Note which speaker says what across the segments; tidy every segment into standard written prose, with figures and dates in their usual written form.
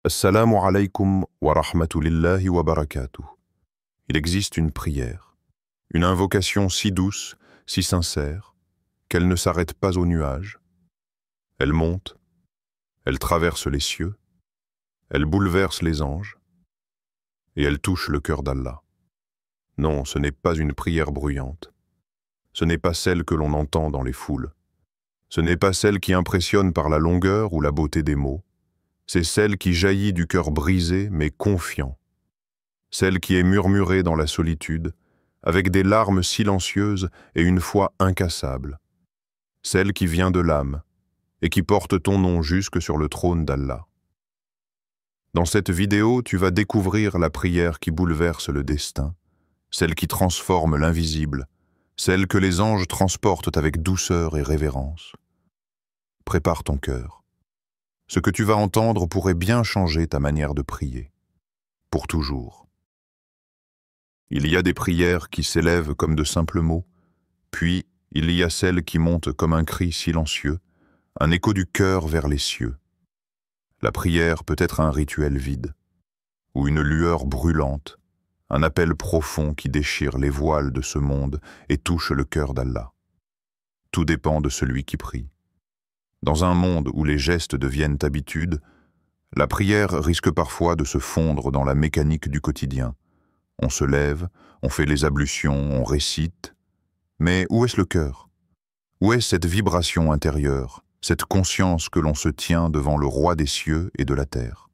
Speaker 1: Assalamu alaykum wa rahmatulillahi wa barakatuh. Il existe une prière, une invocation si douce, si sincère, qu'elle ne s'arrête pas aux nuages. Elle monte, elle traverse les cieux, elle bouleverse les anges, et elle touche le cœur d'Allah. Non, ce n'est pas une prière bruyante. Ce n'est pas celle que l'on entend dans les foules. Ce n'est pas celle qui impressionne par la longueur ou la beauté des mots. C'est celle qui jaillit du cœur brisé mais confiant. Celle qui est murmurée dans la solitude, avec des larmes silencieuses et une foi incassable. Celle qui vient de l'âme et qui porte ton nom jusque sur le trône d'Allah. Dans cette vidéo, tu vas découvrir la prière qui bouleverse le destin, celle qui transforme l'invisible, celle que les anges transportent avec douceur et révérence. Prépare ton cœur. Ce que tu vas entendre pourrait bien changer ta manière de prier, pour toujours. Il y a des prières qui s'élèvent comme de simples mots, puis il y a celles qui montent comme un cri silencieux, un écho du cœur vers les cieux. La prière peut être un rituel vide, ou une lueur brûlante, un appel profond qui déchire les voiles de ce monde et touche le cœur d'Allah. Tout dépend de celui qui prie. Dans un monde où les gestes deviennent habitude, la prière risque parfois de se fondre dans la mécanique du quotidien. On se lève, on fait les ablutions, on récite. Mais où est-ce le cœur? Où est cette vibration intérieure, cette conscience que l'on se tient devant le roi des cieux et de la terre?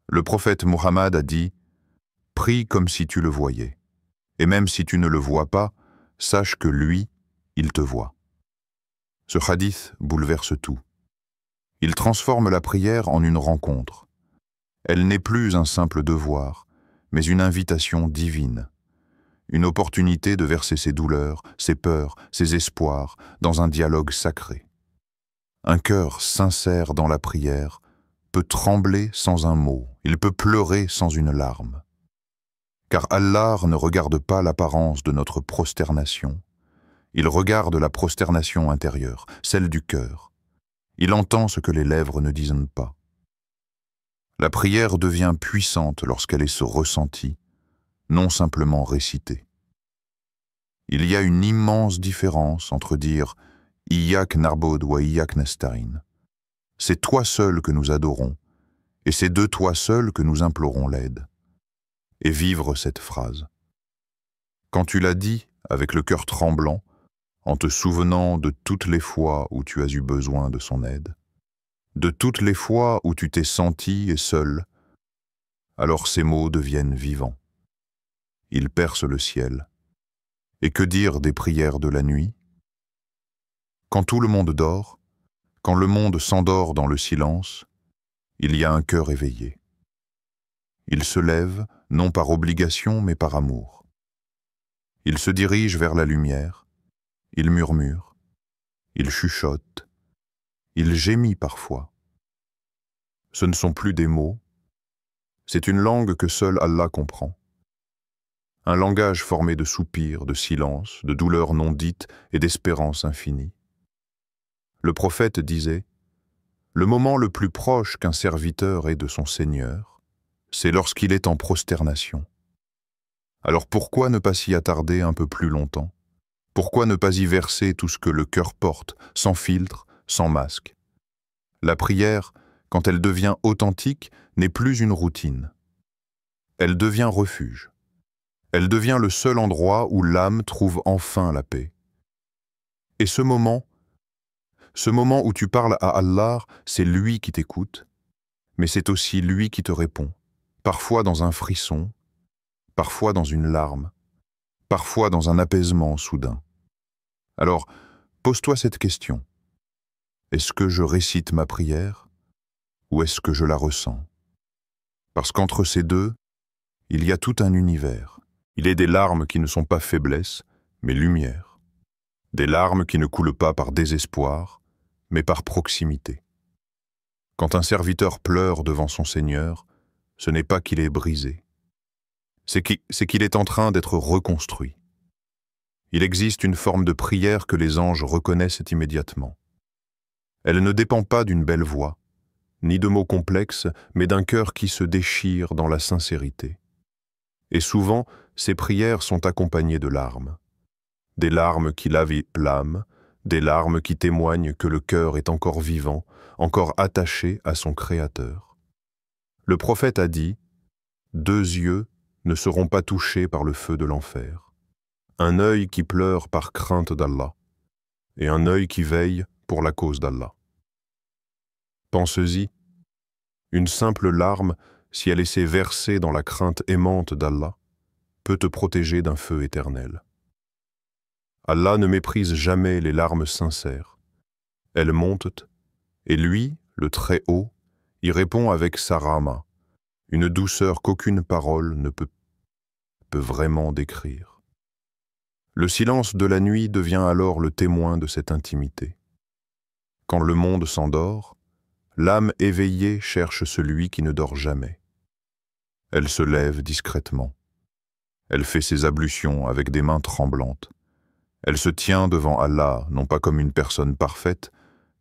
Speaker 1: Le prophète Muhammad a dit « Prie comme si tu le voyais. Et même si tu ne le vois pas, sache que lui, il te voit. » Ce hadith bouleverse tout. Il transforme la prière en une rencontre. Elle n'est plus un simple devoir, mais une invitation divine. Une opportunité de verser ses douleurs, ses peurs, ses espoirs dans un dialogue sacré. Un cœur sincère dans la prière peut trembler sans un mot, il peut pleurer sans une larme. Car Allah ne regarde pas l'apparence de notre prosternation. Il regarde la prosternation intérieure, celle du cœur. Il entend ce que les lèvres ne disent pas. La prière devient puissante lorsqu'elle est ressentie, non simplement récitée. Il y a une immense différence entre dire « Iyyak na'bud wa iyyak nasta'in ». C'est toi seul que nous adorons, et c'est de toi seul que nous implorons l'aide. Et vivre cette phrase. Quand tu l'as dit, avec le cœur tremblant, en te souvenant de toutes les fois où tu as eu besoin de son aide, de toutes les fois où tu t'es senti et seul, alors ces mots deviennent vivants. Ils percent le ciel. Et que dire des prières de la nuit? Quand tout le monde dort, quand le monde s'endort dans le silence, il y a un cœur éveillé. Il se lève, non par obligation, mais par amour. Il se dirige vers la lumière. Il murmure, il chuchote, il gémit parfois. Ce ne sont plus des mots, c'est une langue que seul Allah comprend. Un langage formé de soupirs, de silences, de douleurs non dites et d'espérance infinie. Le prophète disait « Le moment le plus proche qu'un serviteur est de son Seigneur, c'est lorsqu'il est en prosternation. Alors pourquoi ne pas s'y attarder un peu plus longtemps ? Pourquoi ne pas y verser tout ce que le cœur porte, sans filtre, sans masque? La prière, quand elle devient authentique, n'est plus une routine. Elle devient refuge. Elle devient le seul endroit où l'âme trouve enfin la paix. Et ce moment où tu parles à Allah, c'est lui qui t'écoute, mais c'est aussi lui qui te répond, parfois dans un frisson, parfois dans une larme, parfois dans un apaisement soudain. Alors, pose-toi cette question. Est-ce que je récite ma prière ou est-ce que je la ressens? Parce qu'entre ces deux, il y a tout un univers. Il est des larmes qui ne sont pas faiblesse, mais lumière. Des larmes qui ne coulent pas par désespoir, mais par proximité. Quand un serviteur pleure devant son Seigneur, ce n'est pas qu'il est brisé. C'est qu'il est en train d'être reconstruit. Il existe une forme de prière que les anges reconnaissent immédiatement. Elle ne dépend pas d'une belle voix, ni de mots complexes, mais d'un cœur qui se déchire dans la sincérité. Et souvent, ces prières sont accompagnées de larmes. Des larmes qui lavent l'âme, des larmes qui témoignent que le cœur est encore vivant, encore attaché à son Créateur. Le prophète a dit « 2 yeux ne seront pas touchés par le feu de l'enfer. Un œil qui pleure par crainte d'Allah, et un œil qui veille pour la cause d'Allah. » Pense-y, une simple larme, si elle s'est versée dans la crainte aimante d'Allah, peut te protéger d'un feu éternel. Allah ne méprise jamais les larmes sincères. Elles montent, et lui, le Très-Haut, y répond avec sa rahma, une douceur qu'aucune parole ne peut vraiment décrire. Le silence de la nuit devient alors le témoin de cette intimité. Quand le monde s'endort, l'âme éveillée cherche celui qui ne dort jamais. Elle se lève discrètement. Elle fait ses ablutions avec des mains tremblantes. Elle se tient devant Allah, non pas comme une personne parfaite,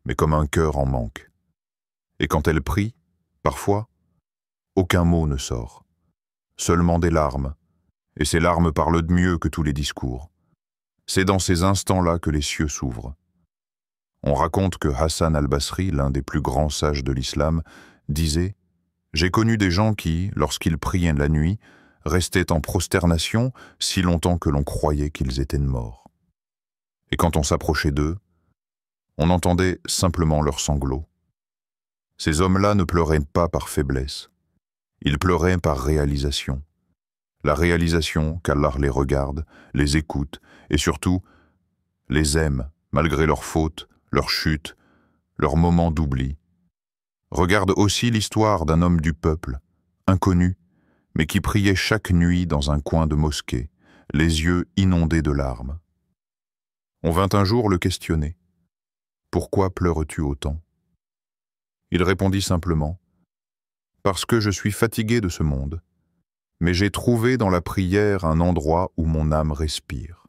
Speaker 1: mais comme un cœur en manque. Et quand elle prie, parfois, aucun mot ne sort, seulement des larmes, et ces larmes parlent de mieux que tous les discours. C'est dans ces instants-là que les cieux s'ouvrent. On raconte que Hassan al-Basri, l'un des plus grands sages de l'islam, disait « J'ai connu des gens qui, lorsqu'ils priaient la nuit, restaient en prosternation si longtemps que l'on croyait qu'ils étaient morts. Et quand on s'approchait d'eux, on entendait simplement leurs sanglots. Ces hommes-là ne pleuraient pas par faiblesse. Ils pleuraient par réalisation. La réalisation qu'Allah les regarde, les écoute et surtout les aime malgré leurs fautes, leurs chutes, leurs moments d'oubli. Regarde aussi l'histoire d'un homme du peuple, inconnu, mais qui priait chaque nuit dans un coin de mosquée, les yeux inondés de larmes. On vint un jour le questionner. « Pourquoi pleures-tu autant ?» Il répondit simplement « Parce que je suis fatigué de ce monde, mais j'ai trouvé dans la prière un endroit où mon âme respire. »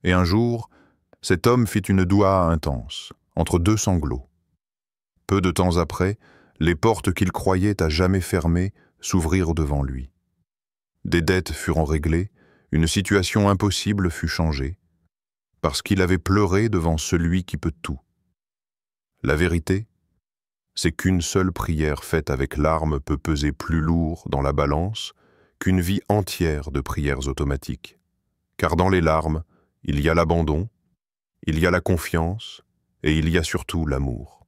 Speaker 1: Et un jour, cet homme fit une doua intense, entre 2 sanglots. Peu de temps après, les portes qu'il croyait à jamais fermées s'ouvrirent devant lui. Des dettes furent réglées, une situation impossible fut changée, parce qu'il avait pleuré devant celui qui peut tout. La vérité, c'est qu'une seule prière faite avec larmes peut peser plus lourd dans la balance qu'une vie entière de prières automatiques. Car dans les larmes, il y a l'abandon, il y a la confiance et il y a surtout l'amour.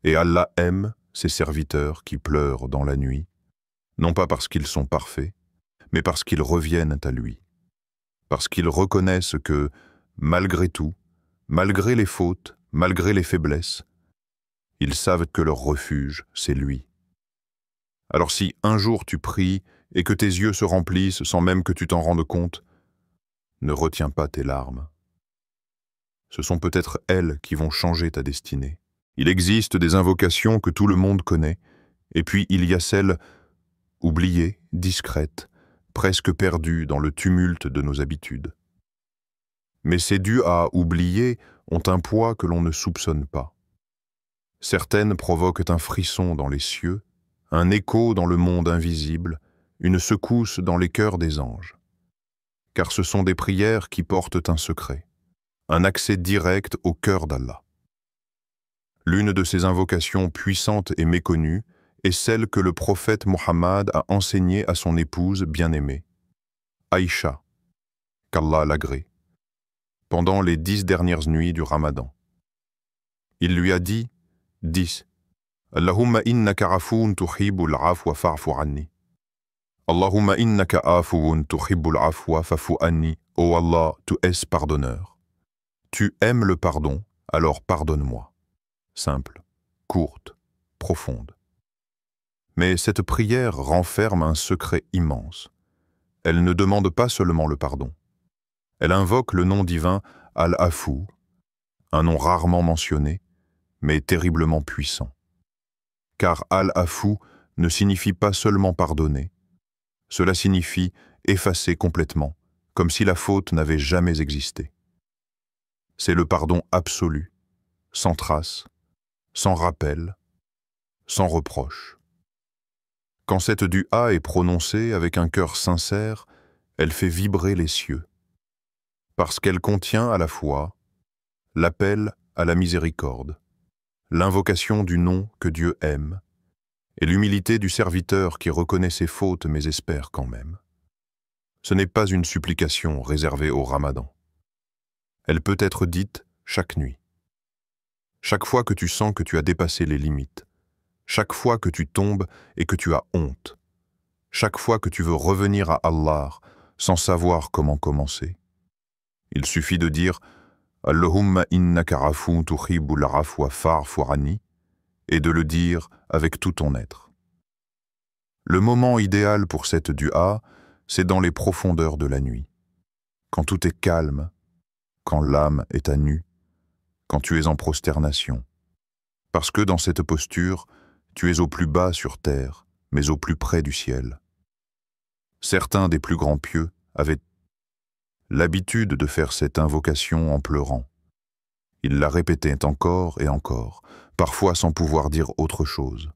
Speaker 1: Et Allah aime ses serviteurs qui pleurent dans la nuit, non pas parce qu'ils sont parfaits, mais parce qu'ils reviennent à lui, parce qu'ils reconnaissent que, malgré tout, malgré les fautes, malgré les faiblesses, ils savent que leur refuge, c'est lui. Alors si un jour tu pries et que tes yeux se remplissent sans même que tu t'en rendes compte, ne retiens pas tes larmes. Ce sont peut-être elles qui vont changer ta destinée. Il existe des invocations que tout le monde connaît, et puis il y a celles oubliées, discrètes, presque perdues dans le tumulte de nos habitudes. Mais ces du'as oubliés ont un poids que l'on ne soupçonne pas. Certaines provoquent un frisson dans les cieux, un écho dans le monde invisible, une secousse dans les cœurs des anges. Car ce sont des prières qui portent un secret, un accès direct au cœur d'Allah. L'une de ces invocations puissantes et méconnues est celle que le prophète Mohammed a enseignée à son épouse bien-aimée, Aïcha, qu'Allah l'agrée, pendant les 10 dernières nuits du Ramadan. Il lui a dit, 10. Allahumma innaka afoun tuhibbul afwa fa'fu anni. Allahumma innaka afoun tuhibbul afwa fa'fu anni. Ô Allah, tu es pardonneur. Tu aimes le pardon, alors pardonne-moi. Simple, courte, profonde. Mais cette prière renferme un secret immense. Elle ne demande pas seulement le pardon. Elle invoque le nom divin Al-Afou, un nom rarement mentionné, mais terriblement puissant. Car Al-Afou ne signifie pas seulement pardonner, cela signifie effacer complètement, comme si la faute n'avait jamais existé. C'est le pardon absolu, sans trace, sans rappel, sans reproche. Quand cette dua est prononcée avec un cœur sincère, elle fait vibrer les cieux, parce qu'elle contient à la fois l'appel à la miséricorde, l'invocation du nom que Dieu aime, et l'humilité du serviteur qui reconnaît ses fautes mais espère quand même. Ce n'est pas une supplication réservée au Ramadan. Elle peut être dite chaque nuit. Chaque fois que tu sens que tu as dépassé les limites, chaque fois que tu tombes et que tu as honte, chaque fois que tu veux revenir à Allah sans savoir comment commencer. Il suffit de dire « Allahumma innaka afun tuhibbul afwa fa'fu anni » et de le dire avec tout ton être. Le moment idéal pour cette dua, c'est dans les profondeurs de la nuit, quand tout est calme, quand l'âme est à nu, quand tu es en prosternation. Parce que dans cette posture, tu es au plus bas sur terre, mais au plus près du ciel. Certains des plus grands pieux avaient l'habitude de faire cette invocation en pleurant. Ils la répétaient encore et encore, parfois sans pouvoir dire autre chose,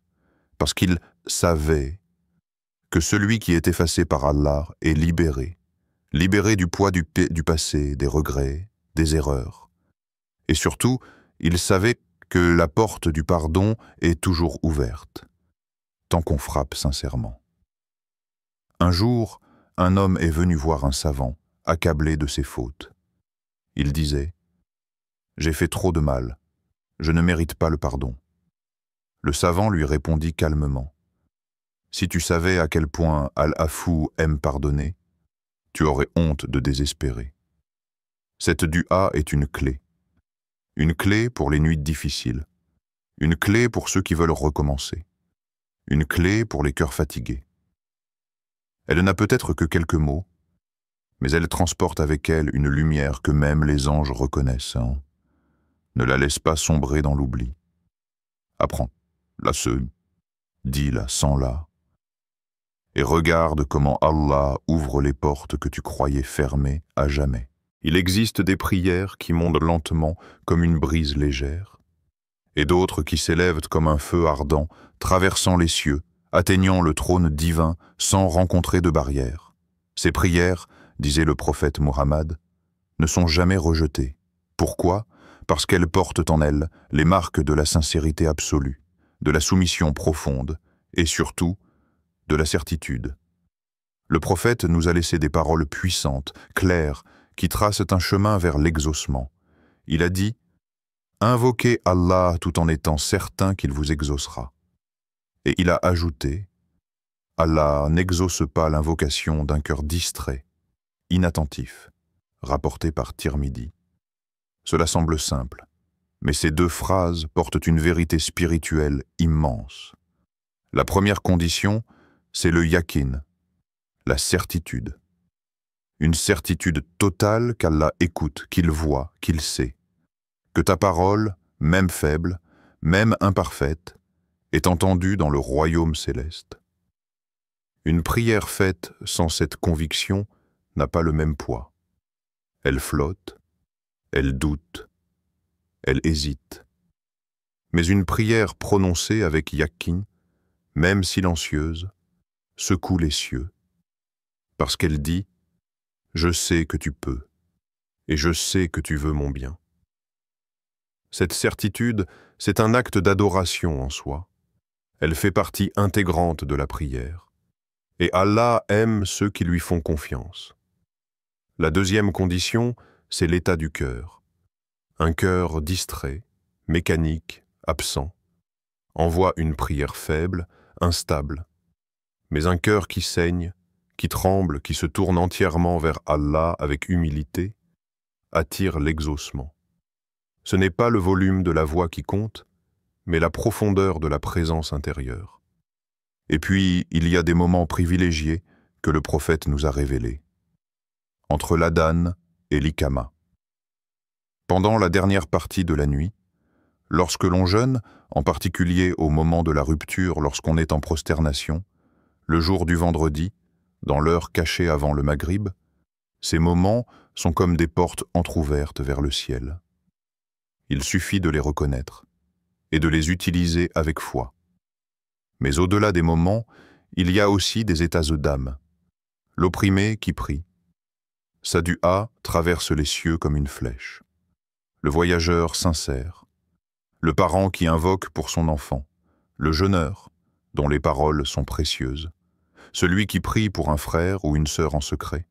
Speaker 1: parce qu'ils savaient que celui qui est effacé par Allah est libéré, libéré du poids du passé, des regrets, des erreurs. Et surtout, ils savaient que la porte du pardon est toujours ouverte, tant qu'on frappe sincèrement. Un jour, un homme est venu voir un savant, accablé de ses fautes. Il disait « J'ai fait trop de mal, je ne mérite pas le pardon. » Le savant lui répondit calmement « Si tu savais à quel point Al-Afou aime pardonner, tu aurais honte de désespérer. » Cette dua est une clé pour les nuits difficiles, une clé pour ceux qui veulent recommencer, une clé pour les cœurs fatigués. Elle n'a peut-être que quelques mots, mais elle transporte avec elle une lumière que même les anges reconnaissent. Ne la laisse pas sombrer dans l'oubli. Apprends-la dis-la sans-la, et regarde comment Allah ouvre les portes que tu croyais fermées à jamais. Il existe des prières qui montent lentement comme une brise légère, et d'autres qui s'élèvent comme un feu ardent, traversant les cieux, atteignant le trône divin sans rencontrer de barrière. Ces prières, disait le prophète Muhammad, ne sont jamais rejetées. Pourquoi? Parce qu'elles portent en elles les marques de la sincérité absolue, de la soumission profonde et surtout de la certitude. Le prophète nous a laissé des paroles puissantes, claires, qui tracent un chemin vers l'exaucement. Il a dit « Invoquez Allah tout en étant certain qu'il vous exaucera ». Et il a ajouté « Allah n'exauce pas l'invocation d'un cœur distrait, inattentif », rapporté par Tirmidhi. Cela semble simple, mais ces deux phrases portent une vérité spirituelle immense. La première condition, c'est le yakin, la certitude. Une certitude totale qu'Allah écoute, qu'il voit, qu'il sait. Que ta parole, même faible, même imparfaite, est entendue dans le royaume céleste. Une prière faite sans cette conviction n'a pas le même poids. Elle flotte, elle doute, elle hésite. Mais une prière prononcée avec yakin, même silencieuse, secoue les cieux, parce qu'elle dit « Je sais que tu peux, et je sais que tu veux mon bien ». Cette certitude, c'est un acte d'adoration en soi. Elle fait partie intégrante de la prière. Et Allah aime ceux qui lui font confiance. La deuxième condition, c'est l'état du cœur. Un cœur distrait, mécanique, absent, envoie une prière faible, instable. Mais un cœur qui saigne, qui tremble, qui se tourne entièrement vers Allah avec humilité, attire l'exaucement. Ce n'est pas le volume de la voix qui compte, mais la profondeur de la présence intérieure. Et puis, il y a des moments privilégiés que le prophète nous a révélés. Entre l'adhan et l'ikama. Pendant la dernière partie de la nuit, lorsque l'on jeûne, en particulier au moment de la rupture lorsqu'on est en prosternation, le jour du vendredi, dans l'heure cachée avant le maghrib, ces moments sont comme des portes entr'ouvertes vers le ciel. Il suffit de les reconnaître et de les utiliser avec foi. Mais au-delà des moments, il y a aussi des états d'âme. L'opprimé qui prie. Sa dua traverse les cieux comme une flèche. Le voyageur sincère. Le parent qui invoque pour son enfant. Le jeûneur, dont les paroles sont précieuses. Celui qui prie pour un frère ou une sœur en secret,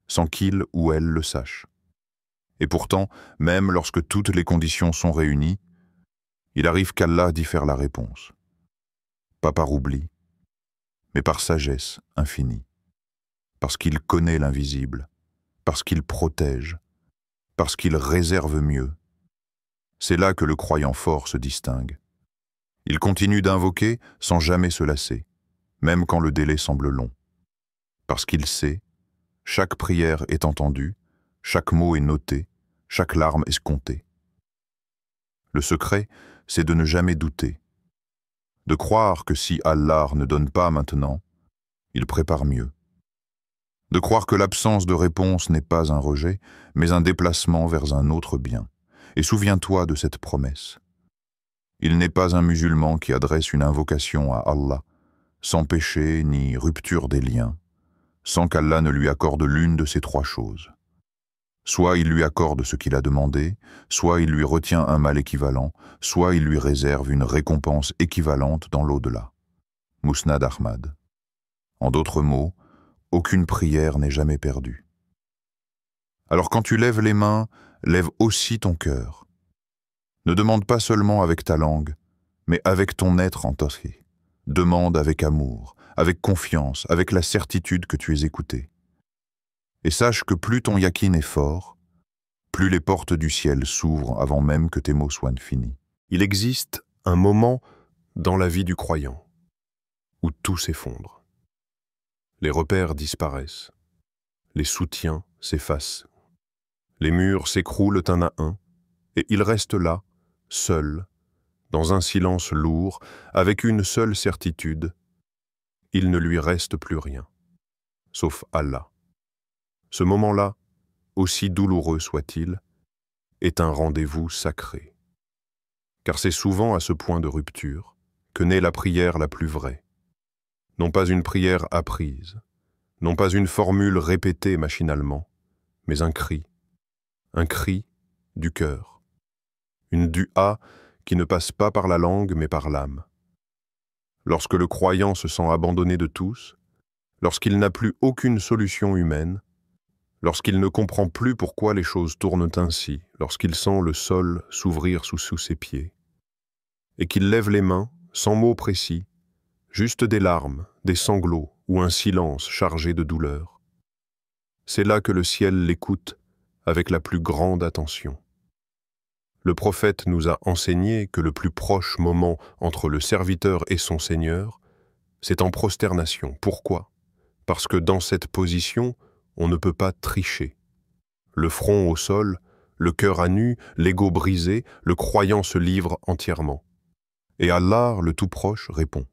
Speaker 1: sans qu'il ou elle le sache. Et pourtant, même lorsque toutes les conditions sont réunies, il arrive qu'Allah diffère la réponse. Pas par oubli, mais par sagesse infinie. Parce qu'il connaît l'invisible, parce qu'il protège, parce qu'il réserve mieux. C'est là que le croyant fort se distingue. Il continue d'invoquer sans jamais se lasser, même quand le délai semble long. Parce qu'il sait, chaque prière est entendue, chaque mot est noté, chaque larme est comptée. Le secret, c'est de ne jamais douter, de croire que si Allah ne donne pas maintenant, il prépare mieux. De croire que l'absence de réponse n'est pas un rejet, mais un déplacement vers un autre bien. Et souviens-toi de cette promesse. Il n'est pas un musulman qui adresse une invocation à Allah, sans péché ni rupture des liens, sans qu'Allah ne lui accorde l'une de ces trois choses. Soit il lui accorde ce qu'il a demandé, soit il lui retient un mal équivalent, soit il lui réserve une récompense équivalente dans l'au-delà. Musnad Ahmad. En d'autres mots, aucune prière n'est jamais perdue. Alors quand tu lèves les mains, lève aussi ton cœur. Ne demande pas seulement avec ta langue, mais avec ton être entier. Demande avec amour, avec confiance, avec la certitude que tu es écouté. Et sache que plus ton yakin est fort, plus les portes du ciel s'ouvrent avant même que tes mots soient finis.
Speaker 2: Il existe un moment dans la vie du croyant où tout s'effondre. Les repères disparaissent, les soutiens s'effacent, les murs s'écroulent un à un, et il reste là, seul, dans un silence lourd, avec une seule certitude, il ne lui reste plus rien, sauf Allah. Ce moment-là, aussi douloureux soit-il, est un rendez-vous sacré. Car c'est souvent à ce point de rupture que naît la prière la plus vraie. Non pas une prière apprise, non pas une formule répétée machinalement, mais un cri du cœur. Une dua qui ne passe pas par la langue mais par l'âme. Lorsque le croyant se sent abandonné de tous, lorsqu'il n'a plus aucune solution humaine, lorsqu'il ne comprend plus pourquoi les choses tournent ainsi, lorsqu'il sent le sol s'ouvrir sous ses pieds, et qu'il lève les mains, sans mots précis, juste des larmes, des sanglots ou un silence chargé de douleur. C'est là que le ciel l'écoute avec la plus grande attention. Le prophète nous a enseigné que le plus proche moment entre le serviteur et son Seigneur, c'est en prosternation. Pourquoi? Parce que dans cette position, on ne peut pas tricher. Le front au sol, le cœur à nu, l'ego brisé, le croyant se livre entièrement. Et Allah, le tout proche, répond.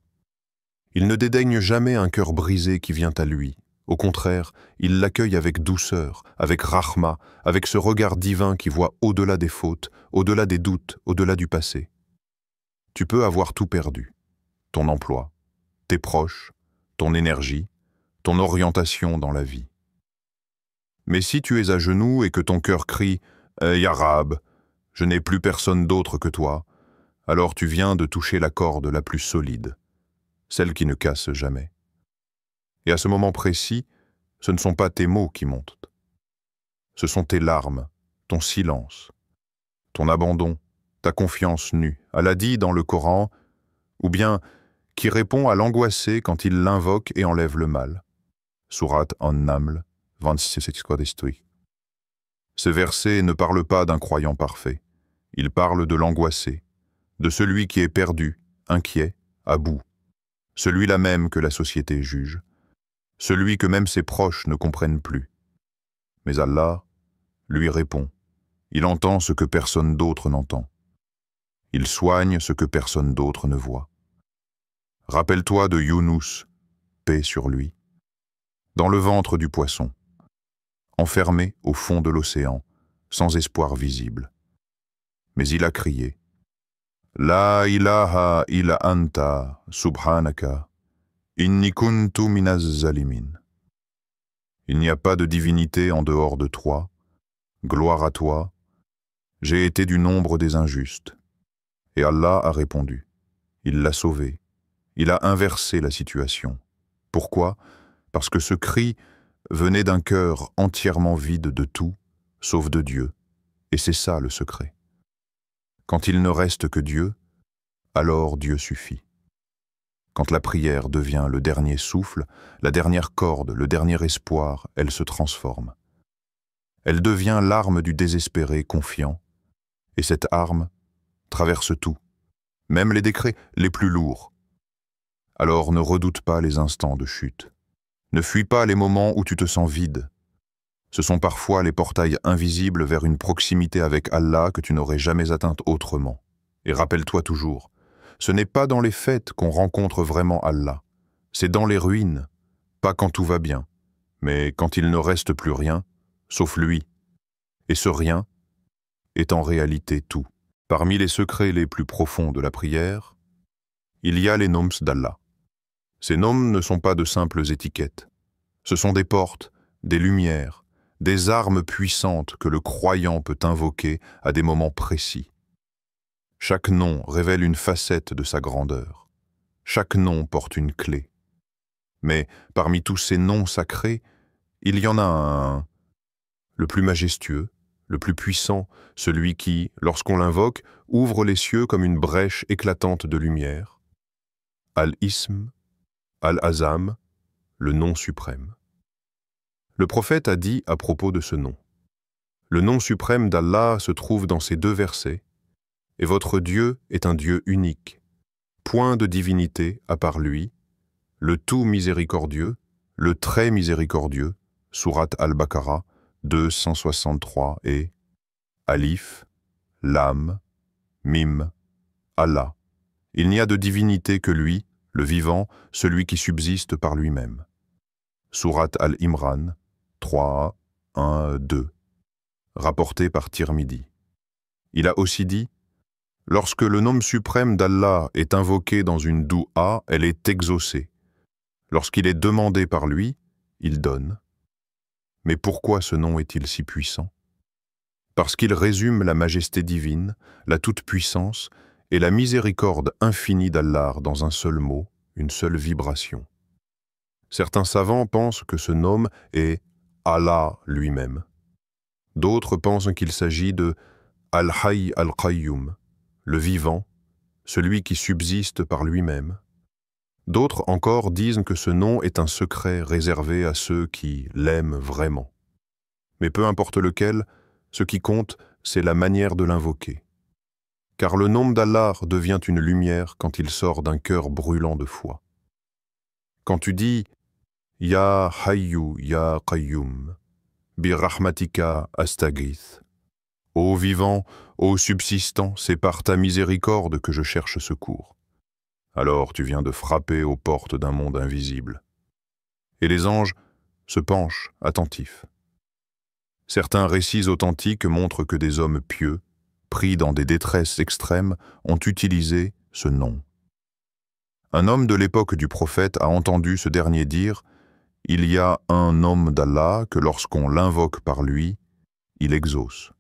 Speaker 2: Il ne dédaigne jamais un cœur brisé qui vient à lui. Au contraire, il l'accueille avec douceur, avec rahma, avec ce regard divin qui voit au-delà des fautes, au-delà des doutes, au-delà du passé. Tu peux avoir tout perdu. Ton emploi, tes proches, ton énergie, ton orientation dans la vie. Mais si tu es à genoux et que ton cœur crie « Ya Rab, je n'ai plus personne d'autre que toi », alors tu viens de toucher la corde la plus solide, celle qui ne casse jamais. Et à ce moment précis, ce ne sont pas tes mots qui montent. Ce sont tes larmes, ton silence, ton abandon, ta confiance nue. Allah dit dans le Coran, ou bien qui répond à l'angoissé quand il l'invoque et enlève le mal. Sourate An-Naml, 26. Ce verset ne parle pas d'un croyant parfait. Il parle de l'angoissé, de celui qui est perdu, inquiet, à bout. Celui-là même que la société juge. Celui que même ses proches ne comprennent plus. Mais Allah lui répond. Il entend ce que personne d'autre n'entend. Il soigne ce que personne d'autre ne voit. Rappelle-toi de Younous, paix sur lui, dans le ventre du poisson, enfermé au fond de l'océan, sans espoir visible. Mais il a crié.
Speaker 1: La ilaha illa anta, subhanaka, inni kuntu minaz zalimin. Il n'y a pas de divinité en dehors de toi. Gloire à toi. J'ai été du nombre des injustes. Et Allah a répondu. Il l'a sauvé. Il a inversé la situation. Pourquoi? Parce que ce cri venait d'un cœur entièrement vide de tout, sauf de Dieu. Et c'est ça le secret. Quand il ne reste que Dieu, alors Dieu suffit. Quand la prière devient le dernier souffle, la dernière corde, le dernier espoir, elle se transforme. Elle devient l'arme du désespéré confiant, et cette arme traverse tout, même les décrets les plus lourds. Alors ne redoute pas les instants de chute. Ne fuis pas les moments où tu te sens vide. Ce sont parfois les portails invisibles vers une proximité avec Allah que tu n'aurais jamais atteinte autrement. Et rappelle-toi toujours, ce n'est pas dans les fêtes qu'on rencontre vraiment Allah. C'est dans les ruines, pas quand tout va bien, mais quand il ne reste plus rien, sauf lui. Et ce rien est en réalité tout. Parmi les secrets les plus profonds de la prière, il y a les noms d'Allah. Ces noms ne sont pas de simples étiquettes. Ce sont des portes, des lumières, des armes puissantes que le croyant peut invoquer à des moments précis. Chaque nom révèle une facette de sa grandeur. Chaque nom porte une clé. Mais parmi tous ces noms sacrés, il y en a un, le plus majestueux, le plus puissant, celui qui, lorsqu'on l'invoque, ouvre les cieux comme une brèche éclatante de lumière. Al-Ism, Al-Azam, le nom suprême. Le prophète a dit à propos de ce nom. Le nom suprême d'Allah se trouve dans ces deux versets, et votre Dieu est un Dieu unique, point de divinité à part lui, le tout miséricordieux, le très miséricordieux, sourate Al-Baqarah, 263 et Alif, Lam, Mim, Allah. Il n'y a de divinité que lui, le vivant, celui qui subsiste par lui-même. Sourate Al-Imran, 3, 1, 2. Rapporté par Tirmidhi. Il a aussi dit « Lorsque le nom suprême d'Allah est invoqué dans une doua, elle est exaucée. Lorsqu'il est demandé par lui, il donne. » Mais pourquoi ce nom est-il si puissant? Parce qu'il résume la majesté divine, la toute-puissance et la miséricorde infinie d'Allah dans un seul mot, une seule vibration. Certains savants pensent que ce nom est Allah lui-même. D'autres pensent qu'il s'agit de Al-Hayy Al-Qayyum, le vivant, celui qui subsiste par lui-même. D'autres encore disent que ce nom est un secret réservé à ceux qui l'aiment vraiment. Mais peu importe lequel, ce qui compte, c'est la manière de l'invoquer. Car le nom d'Allah devient une lumière quand il sort d'un cœur brûlant de foi. Quand tu dis « Ya Hayyu Ya Qayyum, bi rahmatika astaghith » Ô vivant, ô subsistant, c'est par ta miséricorde que je cherche secours. Alors tu viens de frapper aux portes d'un monde invisible. Et les anges se penchent, attentifs. Certains récits authentiques montrent que des hommes pieux, pris dans des détresses extrêmes, ont utilisé ce nom. Un homme de l'époque du prophète a entendu ce dernier dire « Il y a un nom d'Allah que lorsqu'on l'invoque par lui, il exauce. »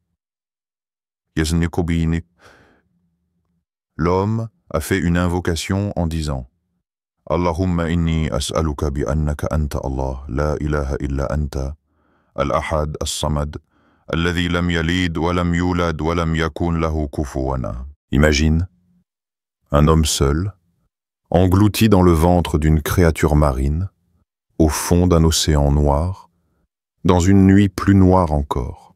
Speaker 1: L'homme a fait une invocation en disant « Allahumma inni as'aluka bi annaka anta Allah, la ilaha illa anta, al-ahad as-samad, alladhi lam yalid wa lam yulad wa lam yakun lahu kufuwan ahad. » Imagine, un homme seul, englouti dans le ventre d'une créature marine, au fond d'un océan noir, dans une nuit plus noire encore.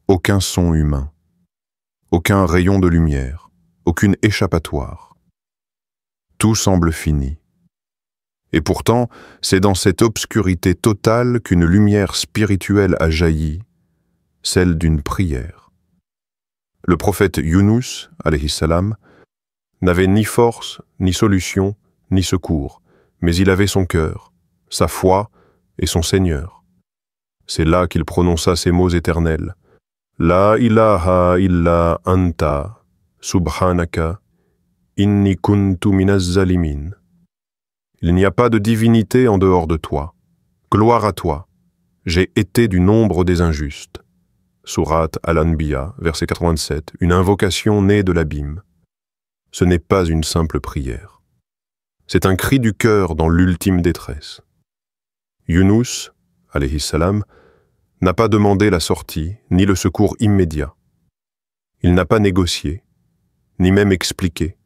Speaker 1: Aucun son humain, aucun rayon de lumière, aucune échappatoire. Tout semble fini. Et pourtant, c'est dans cette obscurité totale qu'une lumière spirituelle a jailli, celle d'une prière. Le prophète Yunus, alayhi salam, n'avait ni force, ni solution, ni secours, mais il avait son cœur, sa foi et son Seigneur. C'est là qu'il prononça ces mots éternels. La ilaha illa anta,
Speaker 2: Subhanaka, inni kuntu minaz zalimin. Il n'y a pas de divinité en dehors de toi. Gloire à toi. J'ai été du nombre des injustes. Sourate Al-Anbiya, verset 87, une invocation née de l'abîme. Ce n'est pas une simple prière. C'est un cri du cœur dans l'ultime détresse. Yunus, alayhi salam, n'a pas demandé la sortie, ni le secours immédiat. Il n'a pas négocié, ni même expliqué.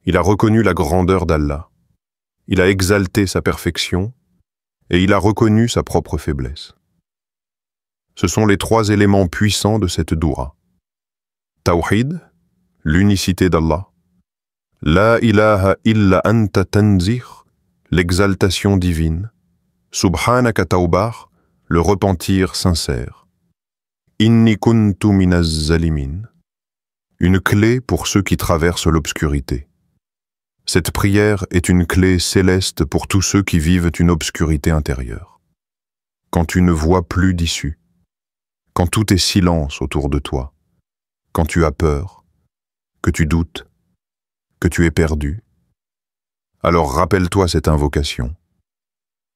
Speaker 2: Il a reconnu la grandeur d'Allah. Il a exalté sa perfection et il a reconnu sa propre faiblesse. Ce sont les trois éléments puissants de cette doura. Tawhid, l'unicité d'Allah. La ilaha illa anta tanzih, l'exaltation divine. Subhanaka tawbar, le repentir sincère. Inni kuntu minaz zalimin, une clé pour ceux qui traversent l'obscurité. Cette prière est une clé céleste pour tous ceux qui vivent une obscurité intérieure. Quand tu ne vois plus d'issue, quand tout est silence autour de toi, quand tu as peur, que tu doutes, que tu es perdu, alors rappelle-toi cette invocation.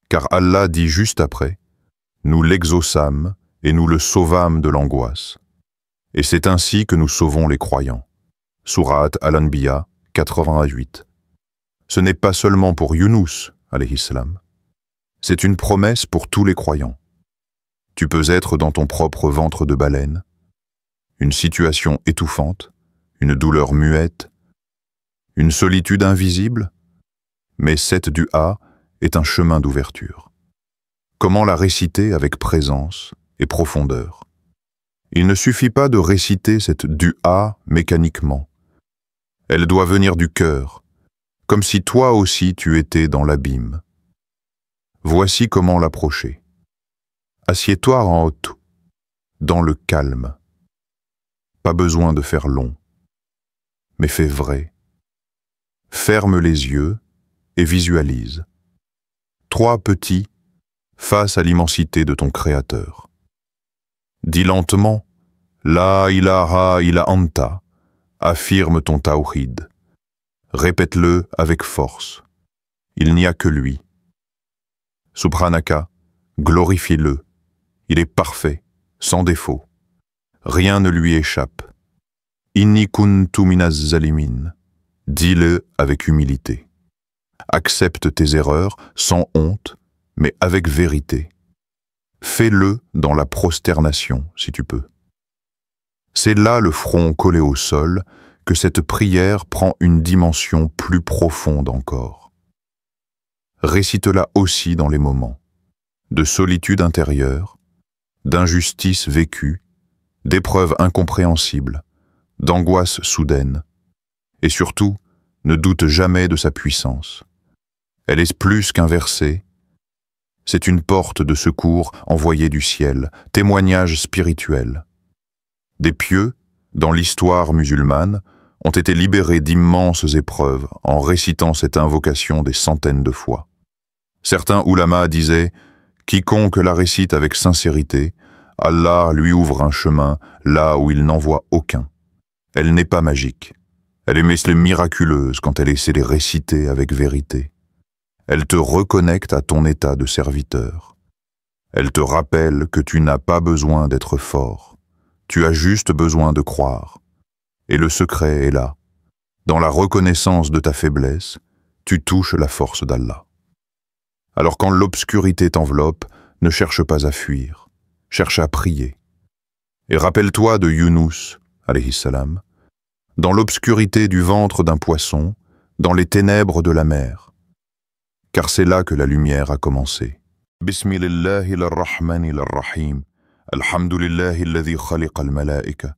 Speaker 2: Car Allah dit juste après, « Nous l'exaucâmes et nous le sauvâmes de l'angoisse. » Et c'est ainsi que nous sauvons les croyants. Sourate Al-Anbiya 88. Ce n'est pas seulement pour Yunus, alayhi salam. C'est une promesse pour tous les croyants. Tu peux être dans ton propre ventre de baleine, une situation étouffante, une douleur muette, une solitude invisible, mais cette dua est un chemin d'ouverture. Comment la réciter avec présence et profondeur? Il ne suffit pas de réciter cette dua mécaniquement. Elle doit venir du cœur, comme si toi aussi tu étais dans l'abîme. Voici comment l'approcher. Assieds-toi en haut, dans le calme. Pas besoin de faire long, mais fais vrai. Ferme les yeux et visualise. Trois petits face à l'immensité de ton Créateur. Dis lentement, La ilaha illa anta, affirme ton tawhid. Répète-le avec force. Il n'y a que lui. Subhanaka, glorifie-le. Il est parfait, sans défaut. Rien ne lui échappe. Inni kuntu minaz zalimin. Dis-le avec humilité. Accepte tes erreurs sans honte, mais avec vérité. Fais-le dans la prosternation, si tu peux. C'est là, le front collé au sol, que cette prière prend une dimension plus profonde encore. Récite-la aussi dans les moments de solitude intérieure, d'injustice vécue, d'épreuves incompréhensibles, d'angoisse soudaine, et surtout, ne doute jamais de sa puissance. Elle est plus qu'un verset, c'est une porte de secours envoyée du ciel, témoignage spirituel. Des pieux, dans l'histoire musulmane, ont été libérés d'immenses épreuves en récitant cette invocation des centaines de fois. Certains oulémas disaient « Quiconque la récite avec sincérité, Allah lui ouvre un chemin là où il n'en voit aucun. Elle n'est pas magique. Elle est miraculeuse quand elle essaie de les réciter avec vérité. Elle te reconnecte à ton état de serviteur. Elle te rappelle que tu n'as pas besoin d'être fort. Tu as juste besoin de croire. Et le secret est là. Dans la reconnaissance de ta faiblesse, tu touches la force d'Allah. Alors quand l'obscurité t'enveloppe, ne cherche pas à fuir, cherche à prier. Et rappelle-toi de Yunus, alayhi salam, dans l'obscurité du ventre d'un poisson, dans les ténèbres de la mer. Car c'est là que la lumière a commencé. Bismillahirrahmanirrahim. Alhamdulillahi alladhi khaliqa al-malaika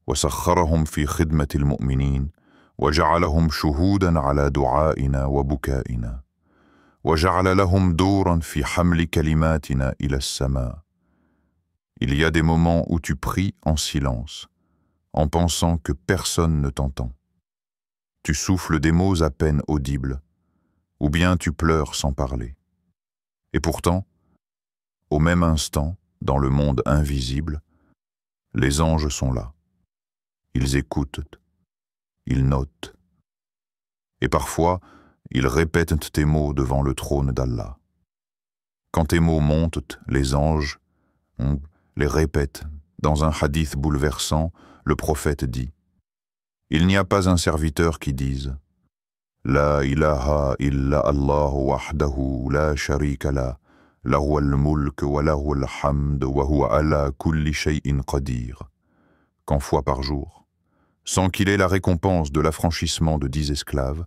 Speaker 2: wa sakharahum fi khidmati al-mu'minin wa ja'alahum shuhudan ala du'aina wa bukaina wa ja'ala lahum duran fi hamli kalimatina ila as-sama. Il y a des moments où tu pries en silence, en pensant que personne ne t'entend. Tu souffles des mots à peine audibles, ou bien tu pleures sans parler. Et pourtant, au même instant, dans le monde invisible, les anges sont là. Ils écoutent,
Speaker 1: il note. Et parfois, il répète tes mots devant le trône d'Allah. Quand tes mots montent, les anges les répètent. Dans un hadith bouleversant, le prophète dit « Il n'y a pas un serviteur qui dise « La ilaha illa Allah wahdahu la sharika la, lahu al-mulk wa lahu al-hamd wa huwa ala kulli shay'in qadir » qu'en fois par jour, sans qu'il ait la récompense de l'affranchissement de 10 esclaves,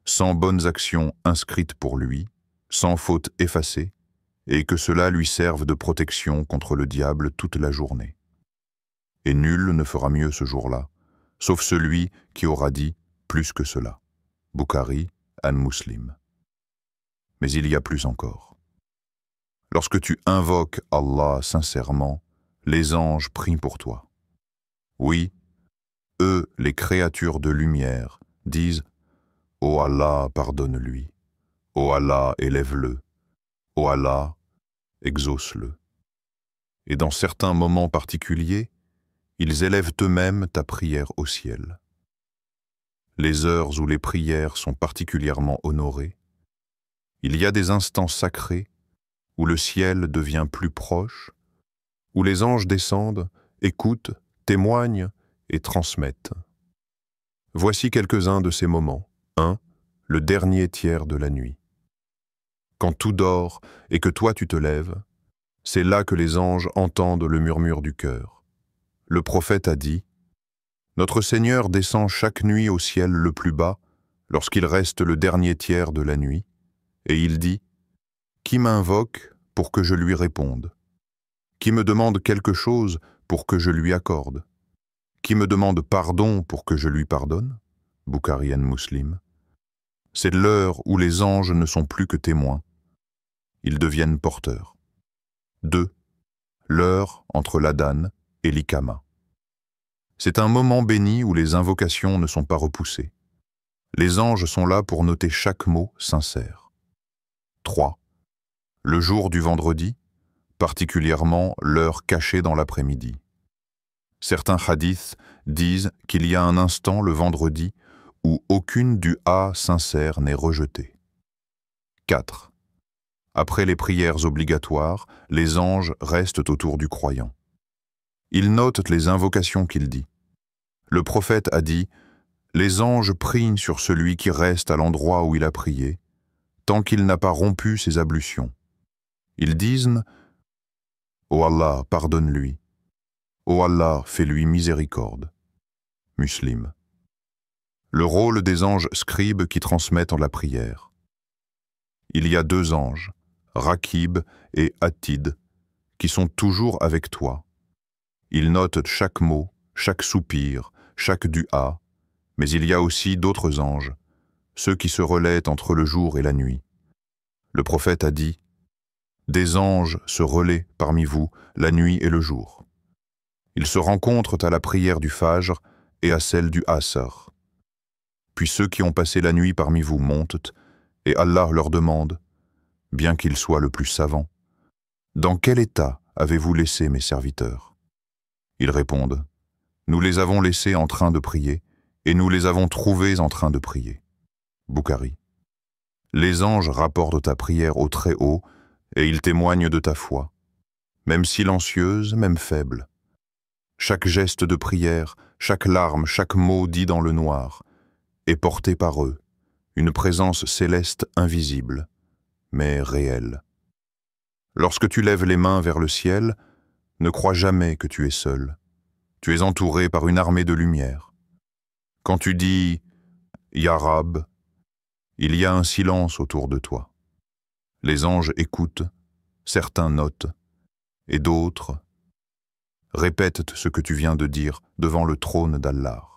Speaker 1: sans bonnes actions inscrites pour lui, sans faute effacée, et que cela lui serve de protection contre le diable toute la journée. Et nul ne fera mieux ce jour-là, sauf celui qui aura dit plus que cela. Bukhari, Muslim. Mais il y a plus encore. Lorsque tu invoques Allah sincèrement, les anges prient pour toi. Oui, eux, les créatures de lumière, disent « Ô Allah, pardonne-lui. Ô Allah, élève-le. Ô Allah, exauce-le. » Et dans certains moments particuliers, ils élèvent eux-mêmes ta prière au ciel. Les heures où les prières sont particulièrement honorées, il y a des instants sacrés où le ciel devient plus proche, où les anges descendent, écoutent, témoignent et transmettent. Voici quelques-uns de ces moments. 1. Le dernier tiers de la nuit. Quand tout dort et que toi tu te lèves, c'est là que les anges entendent le murmure du cœur. Le prophète a dit « Notre Seigneur descend chaque nuit au ciel le plus bas, lorsqu'il reste le dernier tiers de la nuit, et il dit « Qui m'invoque pour que je lui réponde? Qui me demande quelque chose pour que je lui accorde? Qui me demande pardon pour que je lui pardonne ?» Bukhari Muslim. C'est l'heure où les anges ne sont plus que témoins. Ils deviennent porteurs. 2. L'heure entre l'Adhan et l'Iqama. C'est un moment béni où les invocations ne sont pas repoussées. Les anges sont là pour noter chaque mot sincère. 3. Le jour du vendredi, particulièrement l'heure cachée dans l'après-midi. Certains hadiths disent qu'il y a un instant le vendredi où aucune du'a sincère n'est rejetée. 4. Après les prières obligatoires, les anges restent autour du croyant. Ils notent les invocations qu'il dit. Le prophète a dit « Les anges prient sur celui qui reste à l'endroit où il a prié, tant qu'il n'a pas rompu ses ablutions. Ils disent « Ô Allah, pardonne-lui. Ô Allah, fais-lui miséricorde. » Muslim. Le rôle des anges scribes qui transmettent la prière. Il y a 2 anges, Rakib et Atid, qui sont toujours avec toi. Ils notent chaque mot, chaque soupir, chaque du'a, mais il y a aussi d'autres anges, ceux qui se relaient entre le jour et la nuit. Le prophète a dit « Des anges se relaient parmi vous la nuit et le jour. Ils se rencontrent à la prière du Fajr et à celle du Asr. Puis ceux qui ont passé la nuit parmi vous montent, et Allah leur demande, bien qu'ils soient le plus savants, « Dans quel état avez-vous laissé mes serviteurs ?» Ils répondent, « Nous les avons laissés en train de prier, et nous les avons trouvés en train de prier. » Bukhari. Les anges rapportent ta prière au Très-Haut, et ils témoignent de ta foi, même silencieuse, même faible. Chaque geste de prière, chaque larme, chaque mot dit dans le noir, est porté par eux, une présence céleste invisible, mais réelle. Lorsque tu lèves les mains vers le ciel, ne crois jamais que tu es seul. Tu es entouré par une armée de lumière. Quand tu dis « Ya Rab », il y a un silence autour de toi. Les anges écoutent, certains notent, et d'autres répètent ce que tu viens de dire devant le trône d'Allah.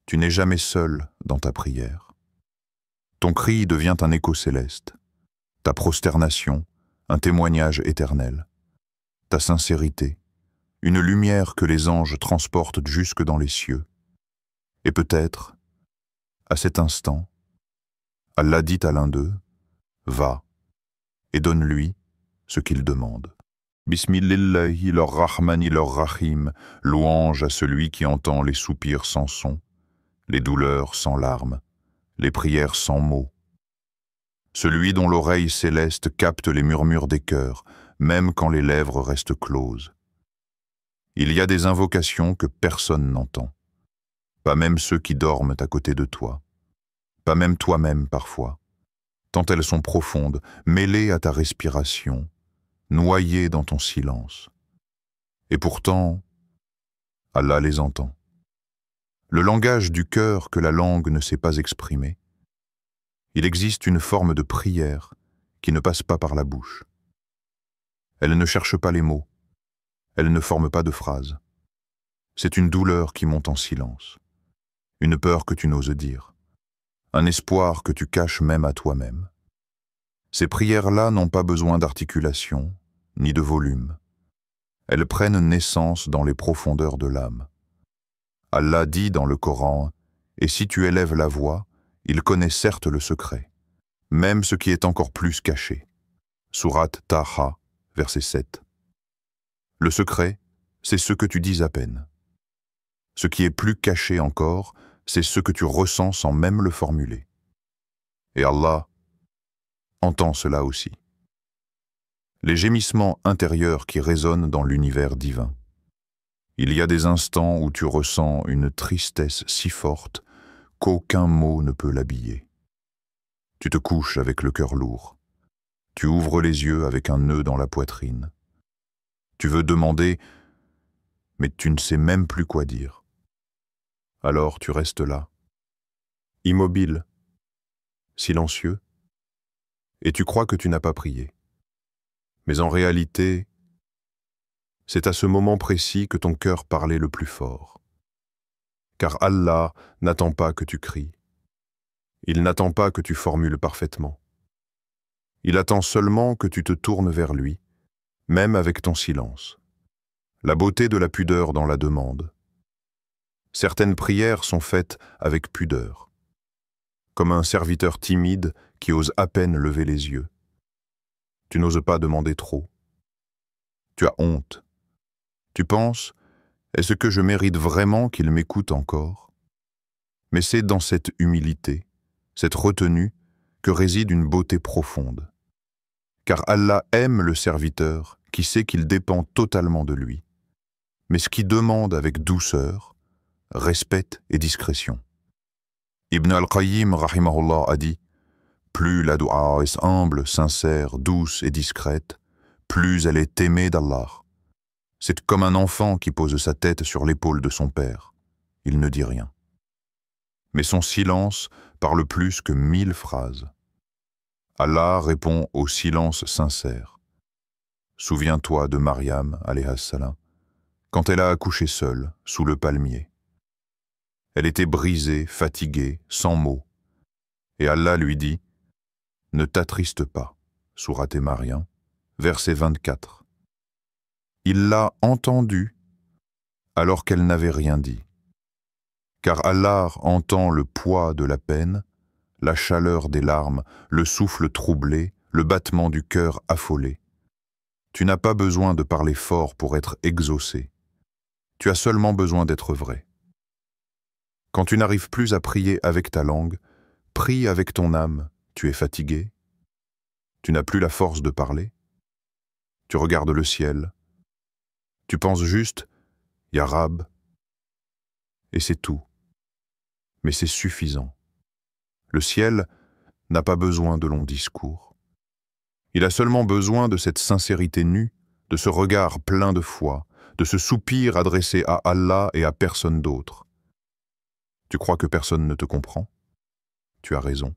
Speaker 1: Tu n'es jamais seul dans ta prière. Ton cri devient un écho céleste, ta prosternation, un témoignage éternel, ta sincérité, une lumière que les anges transportent jusque dans les cieux. Et peut-être, à cet instant, Allah dit à l'un d'eux, « Va, et donne-lui ce qu'il demande. » Bismillahi rahmani rahim, louange à celui qui entend les soupirs sans son, les douleurs sans larmes, les prières sans mots. Celui dont l'oreille céleste capte les murmures des cœurs, même quand les lèvres restent closes. Il y a des invocations que personne n'entend, pas même ceux qui dorment à côté de toi, pas même toi-même parfois, tant elles sont profondes, mêlées à ta respiration, noyées dans ton silence. Et pourtant, Allah les entend. Le langage du cœur que la langue ne sait pas exprimer. Il existe une forme de prière qui ne passe pas par la bouche. Elle ne cherche pas les mots. Elle ne forme pas de phrases. C'est une douleur qui monte en silence. Une peur que tu n'oses dire. Un espoir que tu caches même à toi-même. Ces prières-là n'ont pas besoin d'articulation, ni de volume. Elles prennent naissance dans les profondeurs de l'âme. Allah dit dans le Coran, « Et si tu élèves la voix, il connaît certes le secret, même ce qui est encore plus caché. » Sourate Taha, verset 7. Le secret, c'est ce que tu dis à peine. Ce qui est plus caché encore, c'est ce que tu ressens sans même le formuler. Et Allah entend cela aussi. Les gémissements intérieurs qui résonnent dans l'univers divin. Il y a des instants où tu ressens une tristesse si forte qu'aucun mot ne peut l'habiller. Tu te couches avec le cœur lourd. Tu ouvres les yeux avec un nœud dans la poitrine. Tu veux demander, mais tu ne sais même plus quoi dire. Alors tu restes là, immobile, silencieux, et tu crois que tu n'as pas prié. Mais en réalité, c'est à ce moment précis que ton cœur parlait le plus fort. Car Allah n'attend pas que tu cries. Il n'attend pas que tu formules parfaitement. Il attend seulement que tu te tournes vers lui, même avec ton silence. La beauté de la pudeur dans la demande. Certaines prières sont faites avec pudeur, comme un serviteur timide qui ose à peine lever les yeux. Tu n'oses pas demander trop. Tu as honte. Tu penses, est-ce que je mérite vraiment qu'il m'écoute encore? Mais c'est dans cette humilité, cette retenue, que réside une beauté profonde. Car Allah aime le serviteur qui sait qu'il dépend totalement de lui, mais ce qui demande avec douceur, respect et discrétion. Ibn al-Qayyim, rahimahullah, a dit « Plus la dua est humble, sincère, douce et discrète, plus elle est aimée d'Allah. C'est comme un enfant qui pose sa tête sur l'épaule de son père. Il ne dit rien. Mais son silence parle plus que 1000 phrases. Allah répond au silence sincère. Souviens-toi de Mariam, alayha salam, quand elle a accouché seule, sous le palmier. Elle était brisée, fatiguée, sans mots. Et Allah lui dit « Ne t'attriste pas » sourate Mariam, verset 24. Il l'a entendue alors qu'elle n'avait rien dit. Car Allah entend le poids de la peine, la chaleur des larmes, le souffle troublé, le battement du cœur affolé. Tu n'as pas besoin de parler fort pour être exaucé. Tu as seulement besoin d'être vrai. Quand tu n'arrives plus à prier avec ta langue, prie avec ton âme. Tu es fatigué. Tu n'as plus la force de parler. Tu regardes le ciel. Tu penses juste « Ya Rab » et c'est tout. Mais c'est suffisant. Le ciel n'a pas besoin de longs discours. Il a seulement besoin de cette sincérité nue, de ce regard plein de foi, de ce soupir adressé à Allah et à personne d'autre. Tu crois que personne ne te comprend? Tu as raison.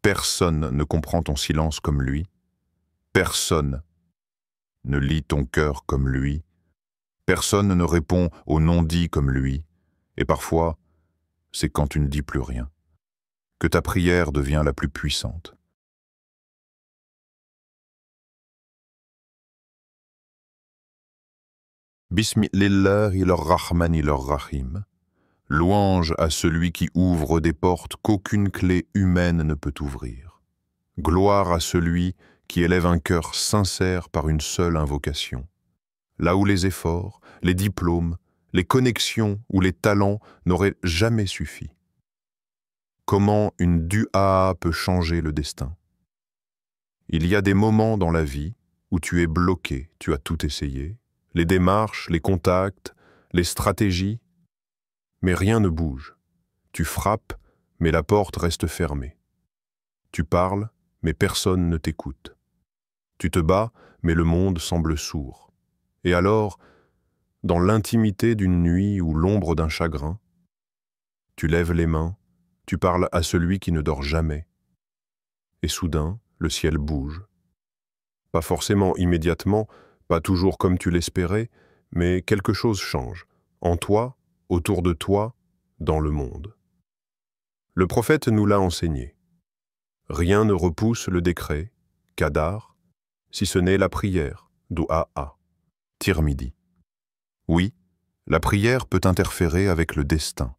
Speaker 1: Personne ne comprend ton silence comme lui. Personne ne lit ton cœur comme lui. Personne ne répond aux non-dits comme lui. Et parfois, c'est quand tu ne dis plus rien que ta prière devient la plus puissante. Bismillahirrahmanirrahim. Louange à celui qui ouvre des portes qu'aucune clé humaine ne peut ouvrir. Gloire à celui qui élève un cœur sincère par une seule invocation. Là où les efforts, les diplômes, les connexions ou les talents n'auraient jamais suffi. Comment une dua peut changer le destin? Il y a des moments dans la vie où tu es bloqué, tu as tout essayé, les démarches, les contacts, les stratégies, mais rien ne bouge. Tu frappes, mais la porte reste fermée. Tu parles, mais personne ne t'écoute. Tu te bats, mais le monde semble sourd. Et alors, dans l'intimité d'une nuit ou l'ombre d'un chagrin, tu lèves les mains, tu parles à celui qui ne dort jamais. Et soudain, le ciel bouge. Pas forcément immédiatement, pas toujours comme tu l'espérais, mais quelque chose change, en toi, autour de toi, dans le monde. Le prophète nous l'a enseigné. Rien ne repousse le décret, qadar, si ce n'est la prière, du'a, Tirmidhi. Oui, la prière peut interférer avec le destin.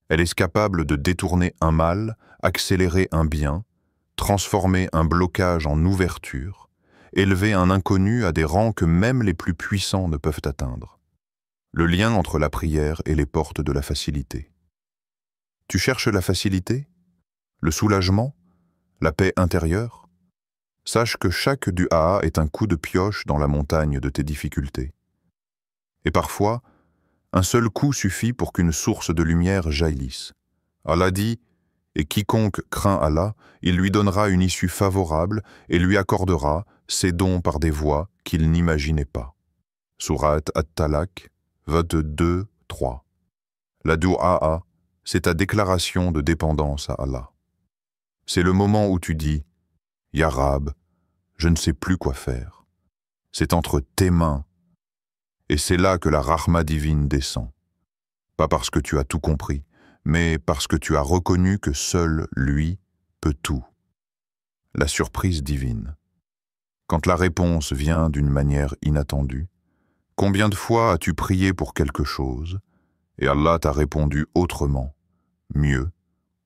Speaker 1: Elle est capable de détourner un mal, accélérer un bien, transformer un blocage en ouverture, élever un inconnu à des rangs que même les plus puissants ne peuvent atteindre. Le lien entre la prière et les portes de la facilité. Tu cherches la facilité? Le soulagement? La paix intérieure? Sache que chaque du'a est un coup de pioche dans la montagne de tes difficultés. Et parfois, un seul coup suffit pour qu'une source de lumière jaillisse. Allah dit « Et quiconque craint Allah, il lui donnera une issue favorable et lui accordera ses dons par des voies qu'il n'imaginait pas. » Sourate At-Talaq, 22-3. La du'a, c'est ta déclaration de dépendance à Allah. C'est le moment où tu dis « Ya Rab, je ne sais plus quoi faire. » C'est entre tes mains. Et c'est là que la rahma divine descend. Pas parce que tu as tout compris, mais parce que tu as reconnu que seul lui peut tout. La surprise divine. Quand la réponse vient d'une manière inattendue, combien de fois as-tu prié pour quelque chose et Allah t'a répondu autrement, mieux,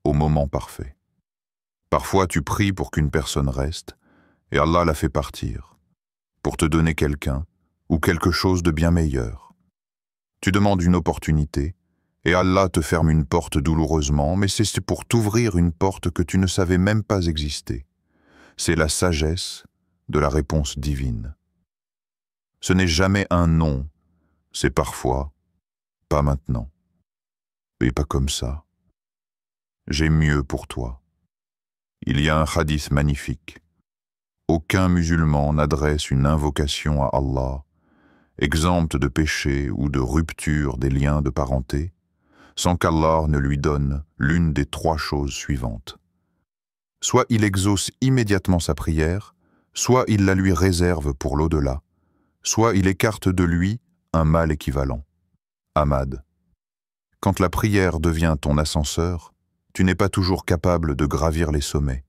Speaker 1: au moment parfait. Parfois tu pries pour qu'une personne reste et Allah la fait partir, pour te donner quelqu'un ou quelque chose de bien meilleur. Tu demandes une opportunité et Allah te ferme une porte douloureusement, mais c'est pour t'ouvrir une porte que tu ne savais même pas exister. C'est la sagesse de la réponse divine. Ce n'est jamais un non, c'est parfois pas maintenant, et pas comme ça. J'ai mieux pour toi. Il y a un hadith magnifique. Aucun musulman n'adresse une invocation à Allah, exempte de péché ou de rupture des liens de parenté, sans qu'Allah ne lui donne l'une des trois choses suivantes. Soit il exauce immédiatement sa prière, soit il la lui réserve pour l'au-delà, soit il écarte de lui un mal équivalent. Ahmad. Quand la prière devient ton ascenseur, tu n'es pas toujours capable de gravir les sommets,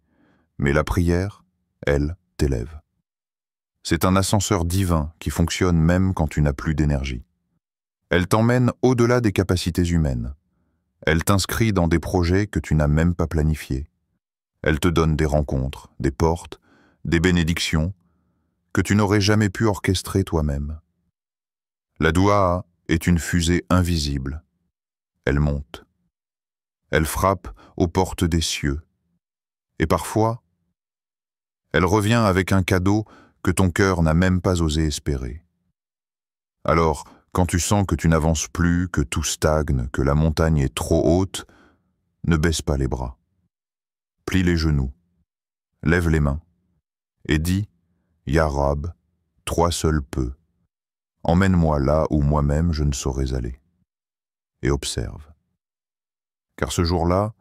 Speaker 1: mais la prière, elle, t'élève. C'est un ascenseur divin qui fonctionne même quand tu n'as plus d'énergie. Elle t'emmène au-delà des capacités humaines. Elle t'inscrit dans des projets que tu n'as même pas planifiés. Elle te donne des rencontres, des portes, des bénédictions que tu n'aurais jamais pu orchestrer toi-même. La doua est une fusée invisible. Elle monte. Elle frappe aux portes des cieux. Et parfois, elle revient avec un cadeau que ton cœur n'a même pas osé espérer. Alors, quand tu sens que tu n'avances plus, que tout stagne, que la montagne est trop haute, ne baisse pas les bras. Plie les genoux, lève les mains et dis « Ya Rab, toi seul peux. Emmène-moi là où moi-même je ne saurais aller. » Et observe. Car ce jour-là,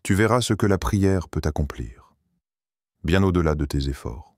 Speaker 1: tu verras ce que la prière peut accomplir, bien au-delà de tes efforts.